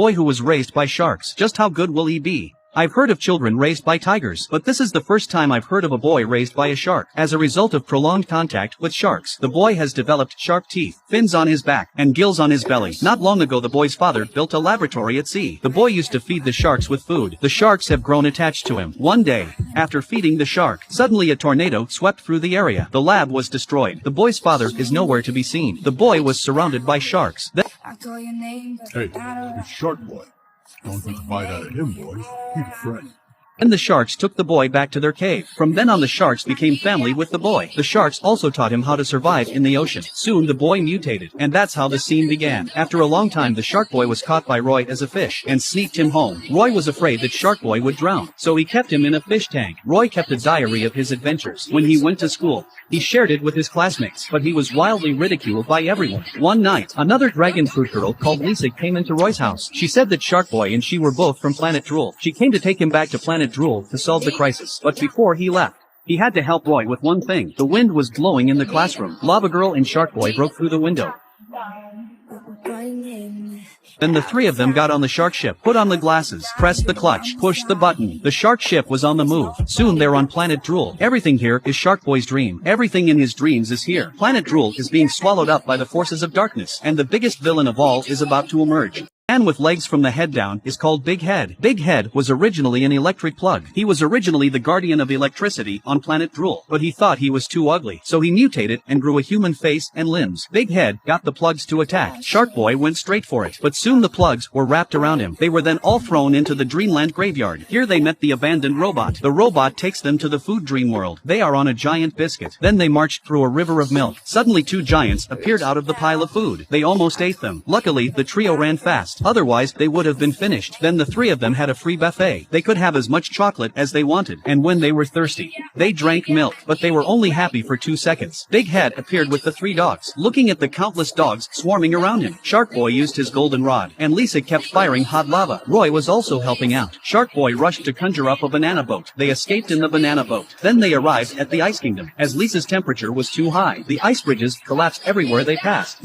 Boy who was raised by sharks. Just how good will he be? I've heard of children raised by tigers, but this is the first time I've heard of a boy raised by a shark. As a result of prolonged contact with sharks, the boy has developed sharp teeth, fins on his back, and gills on his belly. Not long ago the boy's father built a laboratory at sea. The boy used to feed the sharks with food. The sharks have grown attached to him. One day, after feeding the shark, suddenly a tornado swept through the area. The lab was destroyed. The boy's father is nowhere to be seen. The boy was surrounded by sharks. Hey, it's Sharkboy. Don't take a bite out of him, boys. He's a friend. Then the sharks took the boy back to their cave. From then on the sharks became family with the boy. The sharks also taught him how to survive in the ocean. Soon the boy mutated, and that's how the scene began. After a long time the shark boy was caught by Roy as a fish, and sneaked him home. Roy was afraid that shark boy would drown, so he kept him in a fish tank. Roy kept a diary of his adventures. When he went to school, he shared it with his classmates, but he was wildly ridiculed by everyone. One night, another dragon fruit girl called Lisa came into Roy's house. She said that Shark Boy and she were both from Planet Drool. She came to take him back to Planet Drool to solve the crisis. But before he left, he had to help Roy with one thing. The wind was blowing in the classroom. Lavagirl and Shark Boy broke through the window. Then the three of them got on the shark ship, put on the glasses, pressed the clutch, pushed the button. The shark ship was on the move. Soon they're on Planet Drool. Everything here is Shark Boy's dream. Everything in his dreams is here. Planet Drool is being swallowed up by the forces of darkness, and the biggest villain of all is about to emerge. The man with legs from the head down is called Big Head. Big Head was originally an electric plug. He was originally the guardian of electricity on Planet Drool, but he thought he was too ugly, so he mutated and grew a human face and limbs. Big Head got the plugs to attack. Shark Boy went straight for it, but soon the plugs were wrapped around him. They were then all thrown into the Dreamland graveyard. Here they met the abandoned robot. The robot takes them to the food dream world. They are on a giant biscuit. Then they marched through a river of milk. Suddenly two giants appeared out of the pile of food. They almost ate them. Luckily, the trio ran fast. Otherwise, they would have been finished. Then the three of them had a free buffet. They could have as much chocolate as they wanted. And when they were thirsty, they drank milk. But they were only happy for 2 seconds. Big Head appeared with the 3 dogs, looking at the countless dogs swarming around him. Shark Boy used his golden rod, and Lisa kept firing hot lava. Roy was also helping out. Shark Boy rushed to conjure up a banana boat. They escaped in the banana boat. Then they arrived at the Ice Kingdom. As Lisa's temperature was too high, the ice bridges collapsed everywhere they passed.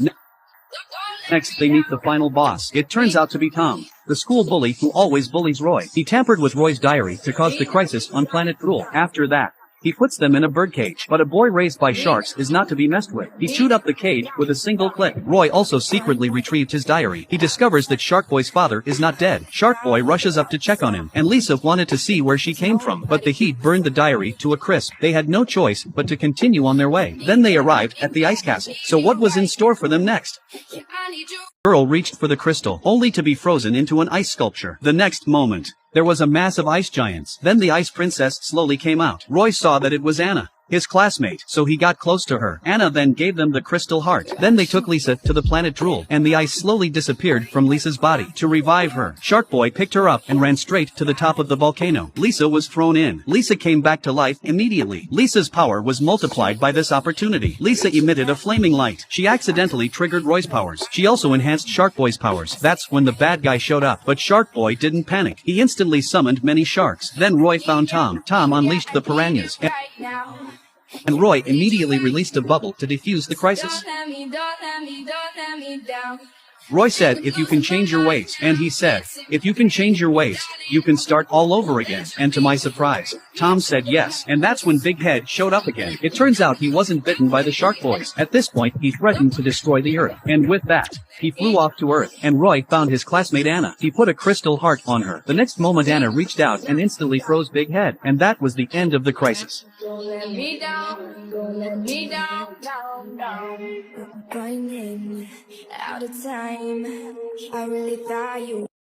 Next, they meet the final boss. It turns out to be Tom, the school bully who always bullies Roy. He tampered with Roy's diary to cause the crisis on Planet Drool. After that, he puts them in a birdcage. But a boy raised by sharks is not to be messed with. He chewed up the cage with a single click. Roy also secretly retrieved his diary. He discovers that Shark Boy's father is not dead. Shark Boy rushes up to check on him, and Lisa wanted to see where she came from, but the heat burned the diary to a crisp. They had no choice but to continue on their way. Then they arrived at the ice castle. So what was in store for them next? Girl reached for the crystal, only to be frozen into an ice sculpture. The next moment, there was a mass of ice giants. Then the ice princess slowly came out. Roy saw that it was Anna, his classmate, so he got close to her. Anna then gave them the crystal heart. Then they took Lisa to the Planet Drool, and the ice slowly disappeared from Lisa's body. To revive her, Shark Boy picked her up and ran straight to the top of the volcano. Lisa was thrown in. Lisa came back to life immediately. Lisa's power was multiplied by this opportunity. Lisa emitted a flaming light. She accidentally triggered Roy's powers. She also enhanced Shark Boy's powers. That's when the bad guy showed up. But Shark Boy didn't panic. He instantly summoned many sharks. Then Roy found Tom. Tom unleashed the piranhas. And Roy immediately released a bubble to defuse the crisis. Roy said, if you can change your ways, and he said, if you can change your ways, you can start all over again. And to my surprise, Tom said yes, and that's when Big Head showed up again. It turns out he wasn't bitten by the shark boys. At this point, he threatened to destroy the Earth, and with that, he flew off to Earth, and Roy found his classmate Anna. He put a crystal heart on her. The next moment Anna reached out and instantly froze Big Head, and that was the end of the crisis. Don't let me down, don't let me down, down, down. Running out of time, I really thought you